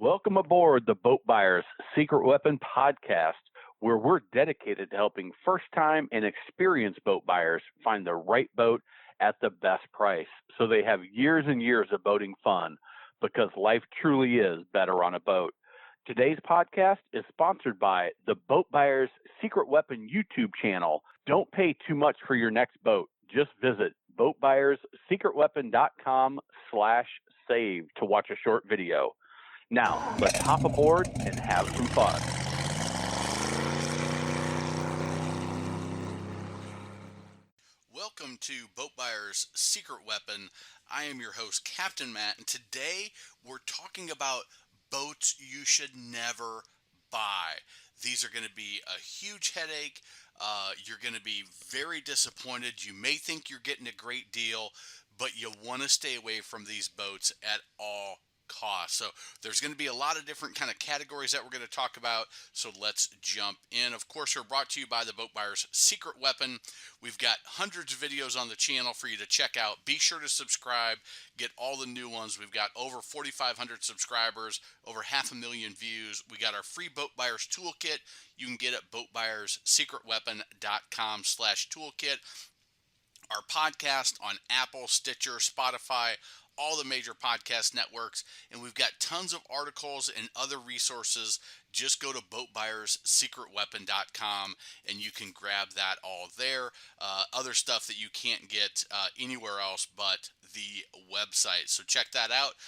Welcome aboard the Boat Buyers Secret Weapon podcast, where we're dedicated to helping first-time and experienced boat buyers find the right boat at the best price so they have years and years of boating fun, because life truly is better on a boat. Today's podcast is sponsored by the Boat Buyers Secret Weapon YouTube channel. Don't pay too much for your next boat. Just visit boatbuyerssecretweapon.com/save to watch a short video. Now, let's hop aboard and have some fun. Welcome to Boat Buyers Secret Weapon. I am your host, Captain Matt, and today we're talking about boats you should never buy. These are going to be a huge headache. You're going to be very disappointed. You may think you're getting a great deal, but you want to stay away from these boats at all cost. So there's going to be a lot of different kind of categories that we're going to talk about. So let's jump in. Of course, we're brought to you by the Boat Buyers Secret Weapon. We've got hundreds of videos on the channel for you to check out. Be sure to subscribe, get all the new ones. We've got over 4,500 subscribers, over 500,000 views. We got our free Boat Buyers Toolkit. You can get it at boatbuyerssecretweapon.com/toolkit. Our podcast on Apple, Stitcher, Spotify, all the major podcast networks, and we've got tons of articles and other resources. Just go to boatbuyerssecretweapon.com and you can grab that all there. Other stuff that you can't get anywhere else but the website. So check that out.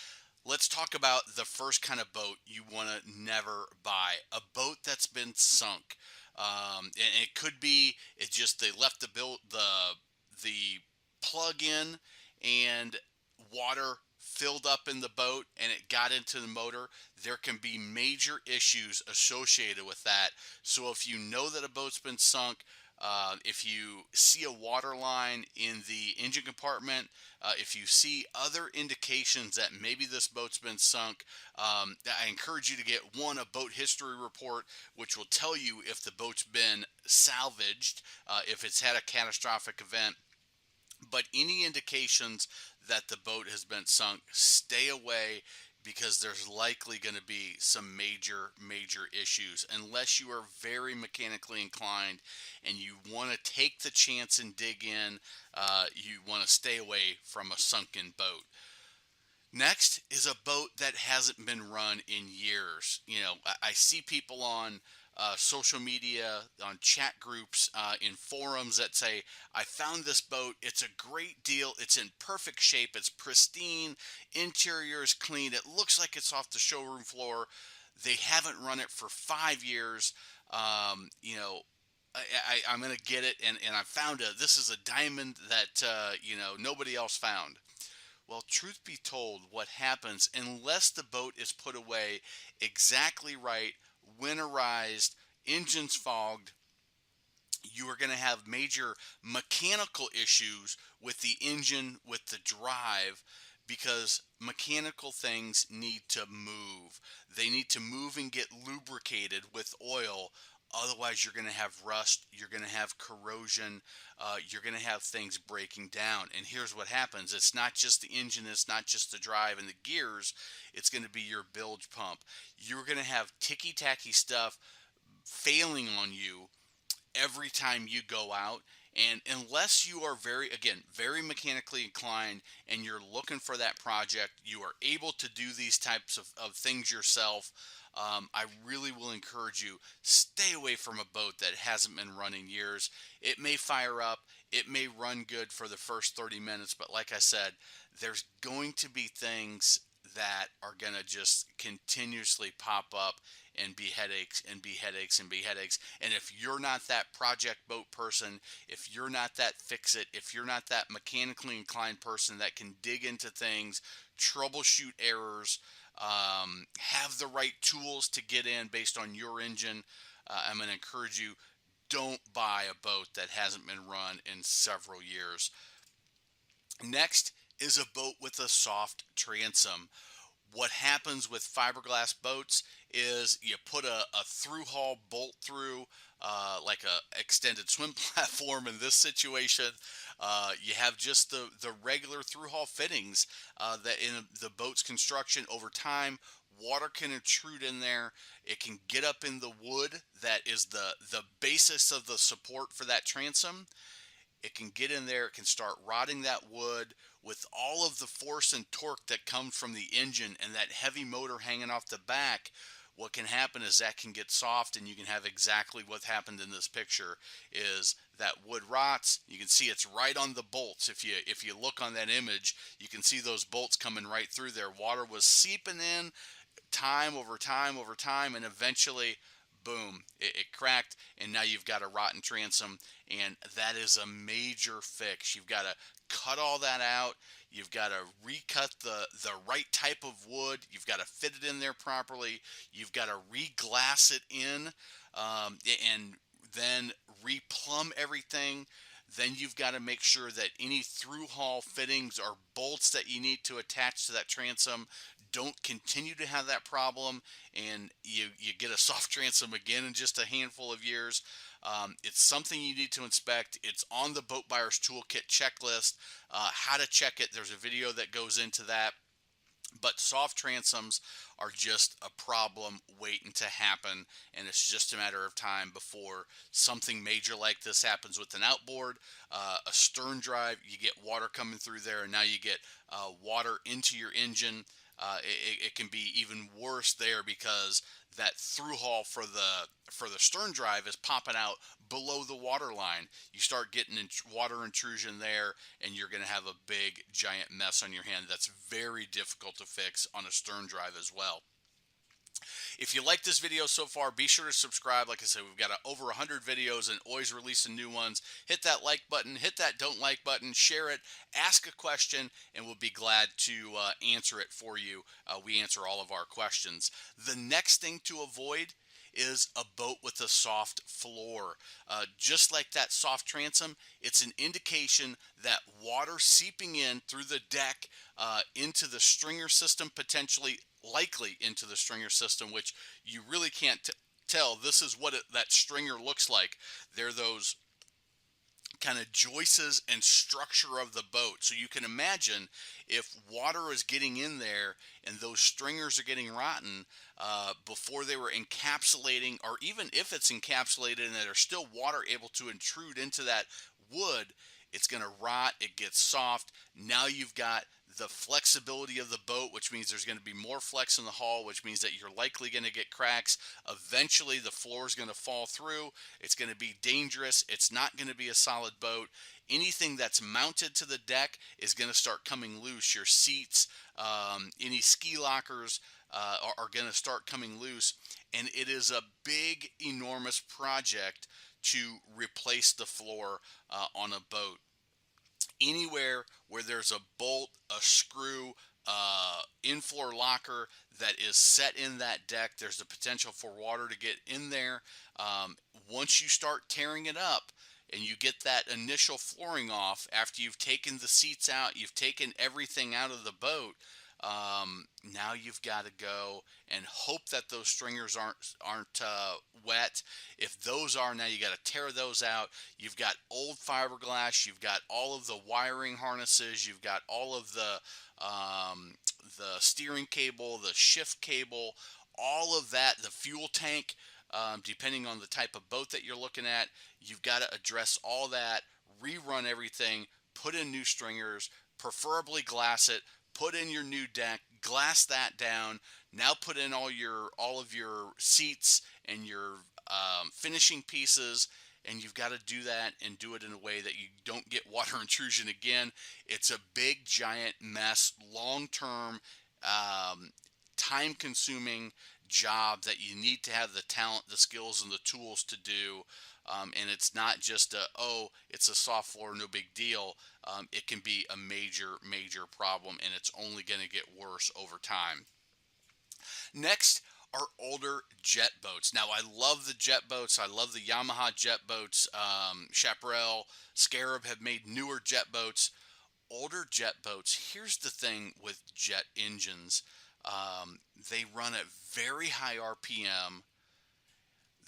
Let's talk about the first kind of boat you want to never buy. A boat that's been sunk. And it could be, it's just they left the plug in and water filled up in the boat and it got into the motor. There can be major issues associated with that. So if you know that a boat's been sunk, if you see a water line in the engine compartment, if you see other indications that maybe this boat's been sunk, I encourage you to get a boat history report, which will tell you if the boat's been salvaged, if it's had a catastrophic event. But any indications that the boat has been sunk, stay away, because there's likely going to be some major issues. Unless you are very mechanically inclined and you want to take the chance and dig in, you want to stay away from a sunken boat. Next is a boat that hasn't been run in years. You know, I see people on social media, on chat groups, in forums that say, I found this boat, it's a great deal, it's in perfect shape, it's pristine, interior is clean, it looks like it's off the showroom floor. They haven't run it for 5 years. I'm going to get it, and I found this is a diamond that, nobody else found. Well, truth be told, what happens, unless the boat is put away exactly right, winterized, engines fogged, you are going to have major mechanical issues with the engine, with the drive, because mechanical things need to move. They need to move and get lubricated with oil. Otherwise, you're going to have rust, you're going to have corrosion, you're going to have things breaking down. And here's what happens. It's not just the engine, it's not just the drive and the gears, it's going to be your bilge pump. You're going to have ticky-tacky stuff failing on you every time you go out. And unless you are very mechanically inclined and you're looking for that project, you are able to do these types of things yourself, I really will encourage you, stay away from a boat that hasn't been run in years. It may fire up, it may run good for the first 30 minutes, but like I said, there's going to be things that are going to just continuously pop up and be headaches and be headaches and be headaches. And if you're not that project boat person, if you're not that fix-it, if you're not that mechanically inclined person that can dig into things, troubleshoot errors, have the right tools to get in based on your engine, I'm going to encourage you, don't buy a boat that hasn't been run in several years. Next is a boat with a soft transom. What happens with fiberglass boats is you put a through-hull bolt through, like a extended swim platform in this situation. You have just the regular through-hull fittings that in the boat's construction over time, Water can intrude in there. It can get up in the wood that is the basis of the support for that transom. It can get in there, it can start rotting that wood with all of the force and torque that comes from the engine and that heavy motor hanging off the back. What can happen is that can get soft, and you can have exactly what happened in this picture. Is that wood rots. You can see it's right on the bolts. If you look on that image, you can see those bolts coming right through there. Water was seeping in time over time over time, and eventually, boom, it cracked, and now you've got a rotten transom, and that is a major fix. You've got to cut all that out. You've got to recut the right type of wood. You've got to fit it in there properly. You've got to re-glass it in, and then replumb everything. Then you've got to make sure that any through-haul fittings or bolts that you need to attach to that transom don't continue to have that problem, and you get a soft transom again in just a handful of years. It's something you need to inspect. It's on the Boat Buyer's Toolkit checklist. How to check it, there's a video that goes into that. But soft transoms are just a problem waiting to happen, and it's just a matter of time before something major like this happens with an outboard, a stern drive. You get water coming through there, and now you get water into your engine. It can be even worse there because that through haul for the stern drive is popping out below the water line. You start getting water intrusion there, and you're going to have a big giant mess on your hand that's very difficult to fix on a stern drive as well. If you like this video so far, be sure to subscribe. Like I said, we've got over 100 videos and always releasing new ones. Hit that like button, hit that don't like button, share it, ask a question, and we'll be glad to answer it for you. We answer all of our questions. The next thing to avoid is a boat with a soft floor. Just like that soft transom, it's an indication that water seeping in through the deck into the stringer system, potentially likely into the stringer system, which you really can't tell. This is what that stringer looks like. They're those kind of joists and structure of the boat. So you can imagine if water is getting in there and those stringers are getting rotten before they were encapsulating, or even if it's encapsulated and there's still water able to intrude into that wood, it's going to rot. It gets soft. Now you've got the flexibility of the boat, which means there's going to be more flex in the hull, which means that you're likely going to get cracks. Eventually, the floor is going to fall through. It's going to be dangerous. It's not going to be a solid boat. Anything that's mounted to the deck is going to start coming loose. Your seats, any ski lockers are going to start coming loose. And it is a big, enormous project to replace the floor on a boat. Anywhere where there's a bolt, a screw, in-floor locker that is set in that deck, there's the potential for water to get in there. Once you start tearing it up and you get that initial flooring off, after you've taken the seats out, you've taken everything out of the boat, now you've got to go and hope that those stringers aren't wet. If those are, now you got to tear those out. You've got old fiberglass. You've got all of the wiring harnesses. You've got all of the steering cable, the shift cable, all of that, the fuel tank. Depending on the type of boat that you're looking at, you've got to address all that, rerun everything, put in new stringers, preferably glass it, put in your new deck, glass that down. Now put in all of your seats and your finishing pieces, and you've got to do that and do it in a way that you don't get water intrusion again. It's a big giant mess, long-term, time-consuming job that you need to have the talent, the skills, and the tools to do. And it's not just it's a soft floor, no big deal. It can be a major, major problem, and it's only going to get worse over time. Next are older jet boats. Now, I love the jet boats. I love the Yamaha jet boats. Chaparral, Scarab have made newer jet boats. Older jet boats, here's the thing with jet engines. They run at very high RPM.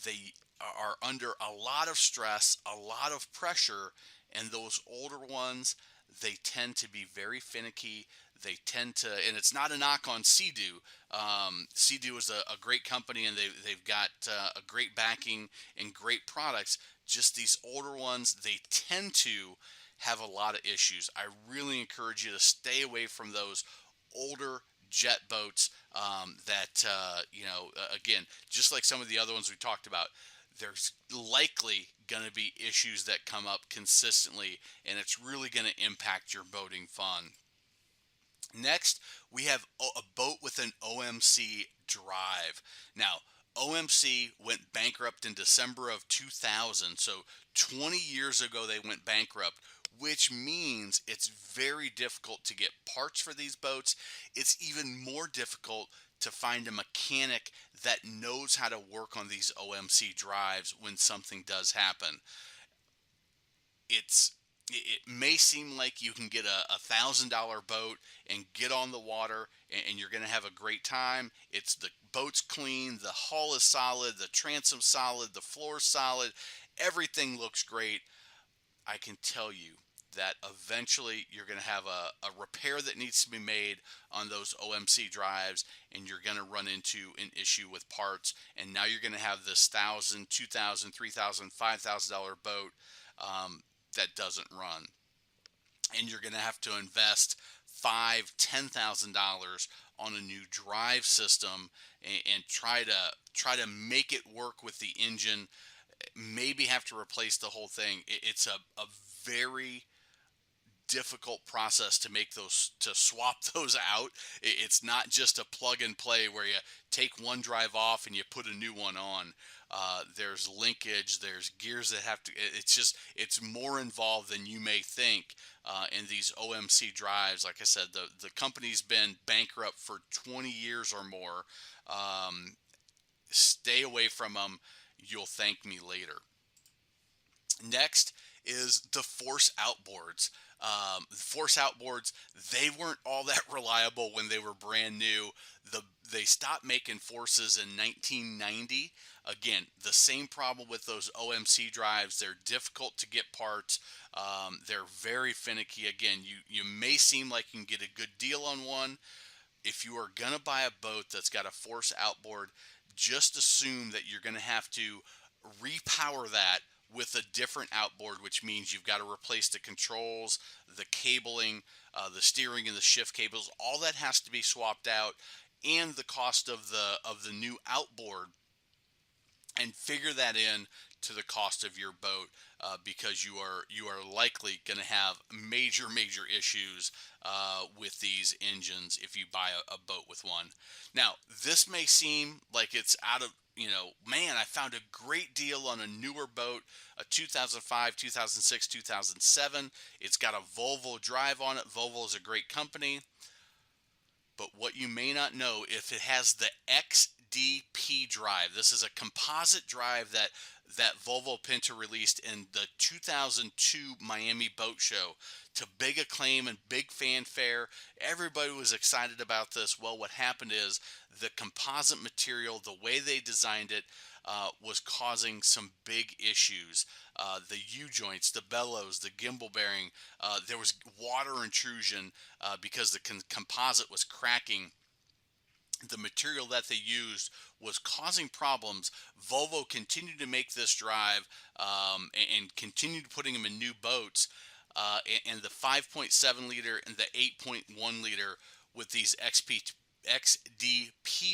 They are under a lot of stress, a lot of pressure, and those older ones, they tend to be very finicky. they tend to, and it's not a knock on Sea-Doo. Sea-Doo is a great company, and they've got a great backing and great products. Just these older ones, they tend to have a lot of issues. I really encourage you to stay away from those older jet boats that, again, just like some of the other ones we talked about, there's likely going to be issues that come up consistently, and it's really going to impact your boating fun. Next, we have a boat with an OMC drive. Now, OMC went bankrupt in December of 2000, so 20 years ago they went bankrupt, which means it's very difficult to get parts for these boats. It's even more difficult to find a mechanic that knows how to work on these OMC drives when something does happen. It may seem like you can get a $1,000 boat and get on the water, and you're going to have a great time. The boat's clean, the hull is solid, the transom's solid, the floor's solid, everything looks great. I can tell you that eventually you're going to have a repair that needs to be made on those OMC drives, and you're going to run into an issue with parts, and now you're going to have this $1,000, $2,000, $3,000, $5,000 boat that doesn't run, and you're going to have to invest $5,000, $10,000 on a new drive system, and try to make it work with the engine. Maybe have to replace the whole thing. It's a very difficult process to swap those out. It's not just a plug and play where you take one drive off and you put a new one on. There's linkage, there's gears that have to, it's more involved than you may think in these OMC drives. Like I said, the company's been bankrupt for 20 years or more. Stay away from them. You'll thank me later. Next is the Force outboards. Force outboards, they weren't all that reliable when they were brand new. They stopped making Forces in 1990. Again, the same problem with those OMC drives. They're difficult to get parts. They're very finicky. Again, you may seem like you can get a good deal on one. If you are going to buy a boat that's got a Force outboard, just assume that you're going to have to repower that with a different outboard, which means you've got to replace the controls, the cabling, the steering and the shift cables. All that has to be swapped out, and the cost of the new outboard, and figure that in to the cost of your boat, because you are likely going to have major issues with these engines if you buy a boat with one. Now, this may seem like it's out of, man, I found a great deal on a newer boat, a 2005, 2006, 2007. It's got a Volvo drive on it. Volvo is a great company. But what you may not know, if it has the XDP drive, this is a composite drive that Volvo Pinto released in the 2002 Miami Boat Show to big acclaim and big fanfare. Everybody was excited about this. Well, what happened is the composite material, the way they designed it, was causing some big issues. The U-joints, the bellows, the gimbal bearing, there was water intrusion because the composite was cracking. The material that they used was causing problems. Volvo continued to make this drive and continued putting them in new boats. And the 5.7 liter and the 8.1 liter with these XDP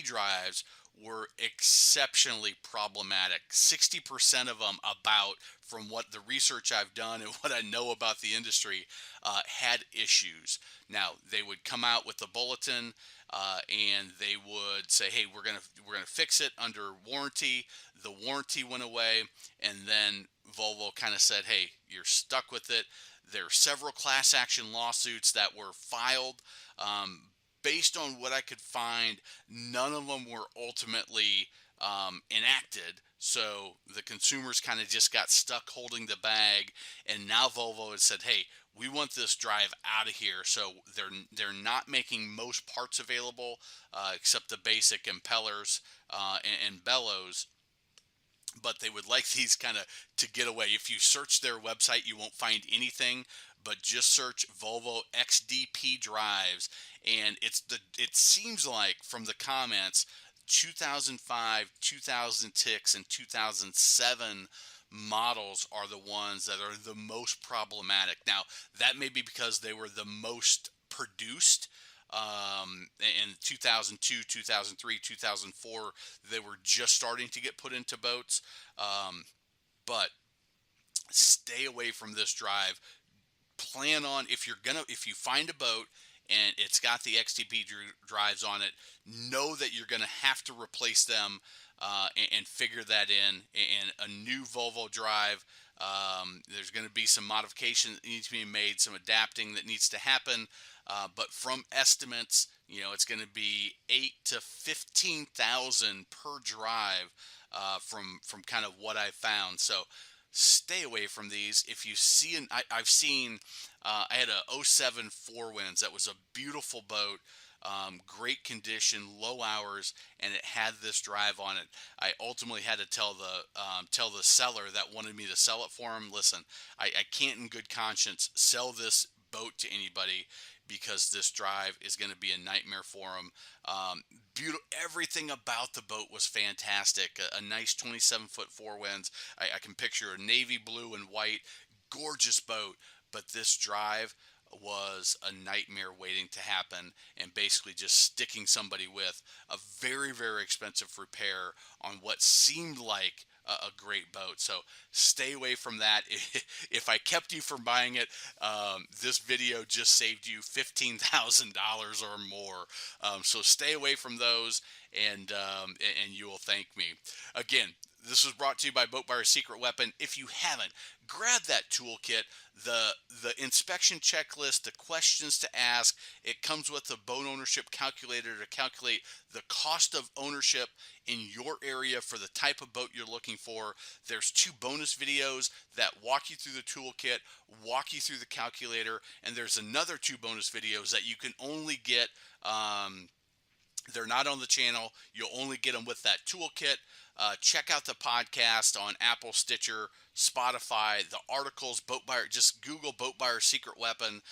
drives were exceptionally problematic. 60% of them, about, from what the research I've done and what I know about the industry, had issues. Now, they would come out with the bulletin and they would say, hey, we're gonna fix it under warranty. The warranty went away, and then Volvo kind of said, hey, you're stuck with it. There are several class action lawsuits that were filed. Based on what I could find, none of them were ultimately enacted. So the consumers kind of just got stuck holding the bag, and now Volvo has said, "Hey, we want this drive out of here." So they're not making most parts available except the basic impellers and bellows. But they would like these kind of to get away. If you search their website, you won't find anything. but just search Volvo XDP drives, and it seems like from the comments, 2005, 2006, and 2007 models are the ones that are the most problematic. Now, that may be because they were the most produced. In 2002, 2003, 2004, they were just starting to get put into boats. But stay away from this drive. Plan on, if you find a boat and it's got the XTP drives on it, know that you're going to have to replace them, and figure that in a new Volvo drive. There's going to be some modification that needs to be made, some adapting that needs to happen. But from estimates, it's going to be 8 to 15,000 per drive, from kind of what I've found. So stay away from these. If you see I've seen, I had a '07 Four Winds that was a beautiful boat, great condition, low hours, and it had this drive on it. I ultimately had to tell the seller that wanted me to sell it for him, listen, I can't in good conscience sell this boat to anybody because this drive is going to be a nightmare for him. Everything about the boat was fantastic. A nice 27-foot Four Winds. I can picture a navy blue and white, gorgeous boat, but this drive was a nightmare waiting to happen, and basically just sticking somebody with a very, very expensive repair on what seemed like a great boat. So stay away from that. If I kept you from buying it, this video just saved you $15,000 or more. So stay away from those, and you will thank me. Again, this was brought to you by Boat Buyer's Secret Weapon. If you haven't, grab that toolkit, the inspection checklist, the questions to ask. It comes with a boat ownership calculator to calculate the cost of ownership in your area for the type of boat you're looking for. There's 2 bonus videos that walk you through the toolkit, walk you through the calculator, and there's another 2 bonus videos that you can only get. They're not on the channel. You'll only get them with that toolkit. Check out the podcast on Apple, Stitcher, Spotify, the articles, Boat Buyer. Just Google Boat Buyer Secret Weapon,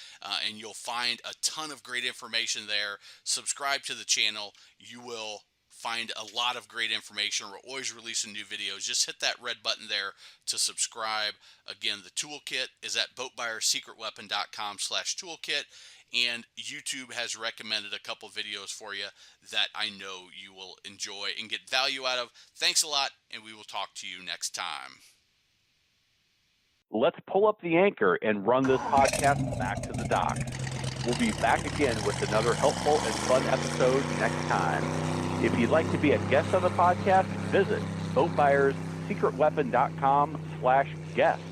and you'll find a ton of great information there. Subscribe to the channel. You will find a lot of great information. We're always releasing new videos. Just hit that red button there to subscribe. Again, the toolkit is at boatbuyerssecretweapon.com/toolkit. And YouTube has recommended a couple videos for you that I know you will enjoy and get value out of. Thanks a lot, and we will talk to you next time. Let's pull up the anchor and run this podcast back to the docks. We'll be back again with another helpful and fun episode next time. If you'd like to be a guest on the podcast, visit boatbuyerssecretweapon.com/guest.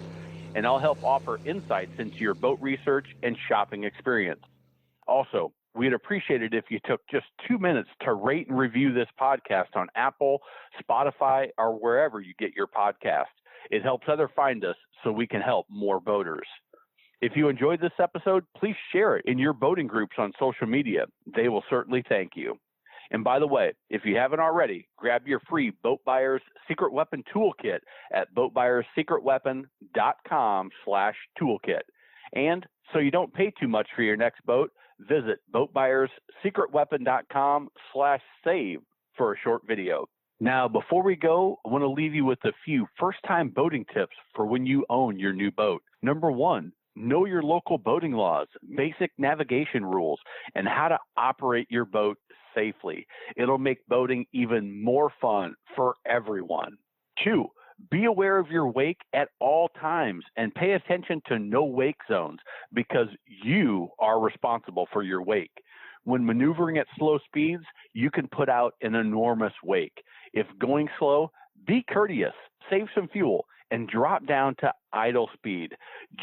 And I'll help offer insights into your boat research and shopping experience. Also, we'd appreciate it if you took just 2 minutes to rate and review this podcast on Apple, Spotify, or wherever you get your podcast. It helps others find us so we can help more boaters. If you enjoyed this episode, please share it in your boating groups on social media. They will certainly thank you. And by the way, if you haven't already, grab your free Boat Buyer's Secret Weapon Toolkit at boatbuyerssecretweapon.com/toolkit. And so you don't pay too much for your next boat, visit boatbuyerssecretweapon.com/save for a short video. Now, before we go, I want to leave you with a few first-time boating tips for when you own your new boat. Number 1, know your local boating laws, basic navigation rules, and how to operate your boat safely. It'll make boating even more fun for everyone. 2, be aware of your wake at all times and pay attention to no wake zones because you are responsible for your wake. When maneuvering at slow speeds, you can put out an enormous wake. If going slow, be courteous, save some fuel, and drop down to idle speed,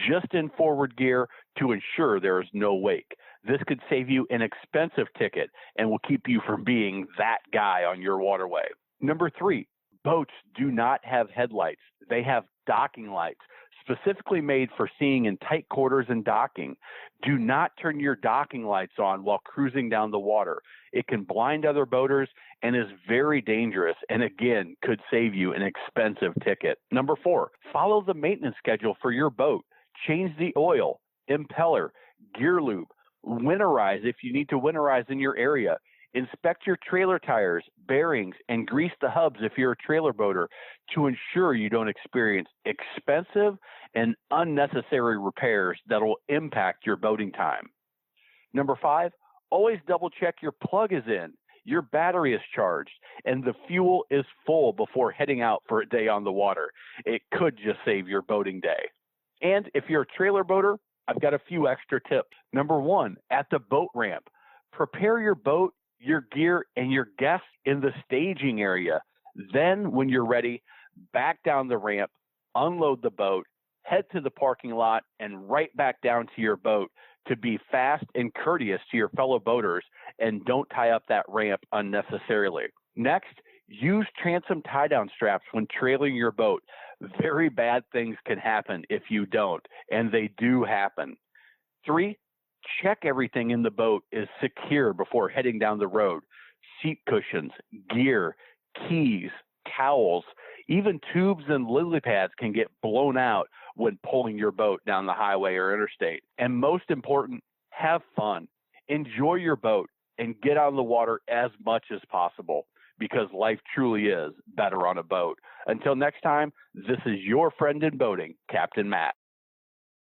just in forward gear to ensure there is no wake. This could save you an expensive ticket and will keep you from being that guy on your waterway. Number 3, boats do not have headlights. They have docking lights, specifically made for seeing in tight quarters and docking. Do not turn your docking lights on while cruising down the water. It can blind other boaters and is very dangerous, and again, could save you an expensive ticket. Number 4, follow the maintenance schedule for your boat. Change the oil, impeller, gear lube, winterize if you need to winterize in your area. Inspect your trailer tires, bearings, and grease the hubs if you're a trailer boater to ensure you don't experience expensive and unnecessary repairs that will impact your boating time. Number 5, always double check your plug is in, your battery is charged, and the fuel is full before heading out for a day on the water. It could just save your boating day. And if you're a trailer boater, I've got a few extra tips. Number 1, at the boat ramp, prepare your boat, your gear, and your guests in the staging area. Then, when you're ready, back down the ramp, unload the boat, head to the parking lot, and right back down to your boat to be fast and courteous to your fellow boaters and don't tie up that ramp unnecessarily. Next, use transom tie-down straps when trailing your boat. Very bad things can happen if you don't, and they do happen. 3, check everything in the boat is secure before heading down the road. Seat cushions, gear, keys, towels, even tubes and lily pads can get blown out when pulling your boat down the highway or interstate. And most important, have fun. Enjoy your boat and get on the water as much as possible because life truly is better on a boat. Until next time, this is your friend in boating, Captain Matt.